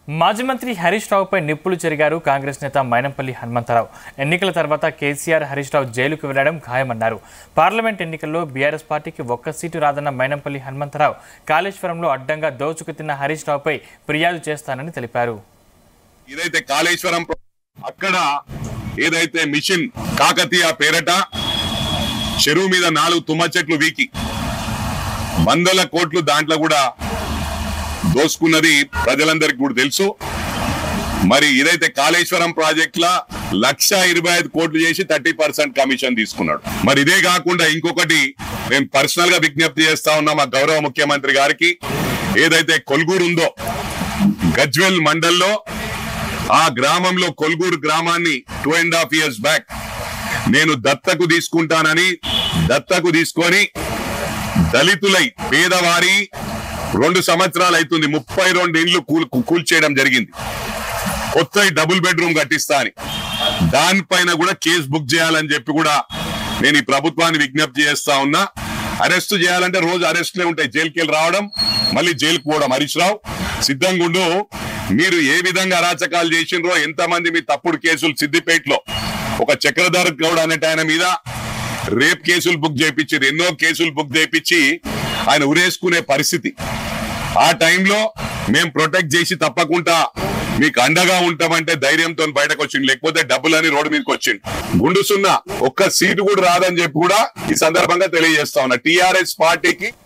మాజీ మంత్రి హరీష్ రావుపై నిప్పులు చెరిగారు కాంగ్రెస్ నేత మైనంపల్లి హనుమంతరావు. ఎన్నికల తర్వాత కేసీఆర్ హరీష్ రావు జైలుకు వెళ్లడం ఖాయమన్నారు. పార్లమెంట్ ఎన్నికల్లో బీఆర్ఎస్ పార్టీకి ఒక్క సీటు రాదన్న మైనంపల్లి హనుమంతరావు కాళేశ్వరంలో అడ్డంగా దోచుకు తిన్న హరీష్ రావుపై ఫిర్యాదు చేస్తానని తెలిపారు. ఇదైతే కాళేశ్వరం అక్కడ ఏదైతే మిషన్ కాకతీయ పేరట చెరువు మీద 4 తుమ్మ చెట్లు వీకి 100 కోట్లు దాంట్లో కూడా దోసుకున్నది ప్రజలందరికీ కూడా తెలుసు. మరి ఇదైతే కాళేశ్వరం ప్రాజెక్ట్ లా 1,25,000 కోట్లు చేసి 30% కమిషన్ తీసుకున్నాడు. మరి ఇదే కాకుండా ఇంకొకటి మేము పర్సనల్ గా విజ్ఞప్తి చేస్తా ఉన్నాం మా గౌరవ ముఖ్యమంత్రి గారికి. ఏదైతే కొల్గూరు ఉందో గజ్వెల్ మండల్లో ఆ గ్రామంలో కొల్గూరు గ్రామాన్ని 2.5 years బ్యాక్ నేను దత్తకు తీసుకుంటానని దత్తకు తీసుకొని దళితులై పేదవారి 2 సంవత్సరాలు అవుతుంది 32 ఇండ్లు కూల్చేయడం జరిగింది. కొత్త డబుల్ బెడ్రూమ్ కట్టిస్తా అని దానిపైన కూడా కేసు బుక్ చేయాలని చెప్పి కూడా నేను ఈ ప్రభుత్వాన్ని విజ్ఞప్తి చేస్తా ఉన్నా. అరెస్ట్ చేయాలంటే రోజు అరెస్ట్లే ఉంటాయి, జైలుకి వెళ్ళి రావడం మళ్ళీ జైలుకు పోవడం. హరీష్ రావు సిద్ధంగా ఉండు. మీరు ఏ విధంగా అరాచకాలు చేసినరో, ఎంతమంది మీ తప్పుడు కేసులు సిద్దిపేటలో ఒక చక్రధర్ గౌడ్ అనేట ఆయన మీద రేప్ కేసులు బుక్ చేయించారు, ఎన్నో కేసులు బుక్ చేయించి ఆయన ఉరేసుకునే పరిస్థితి. ఆ టైంలో మేము ప్రొటెక్ట్ చేసి తప్పకుండా మీకు అండగా ఉంటామంటే ధైర్యంతో బయటకు వచ్చింది, లేకపోతే డబ్బులని రోడ్డు మీదకి వచ్చింది. గుండుసున్న ఒక్క సీటు కూడా రాదని చెప్పి కూడా ఈ సందర్భంగా తెలియజేస్తా ఉన్నా. టీఆర్ఎస్ పార్టీకి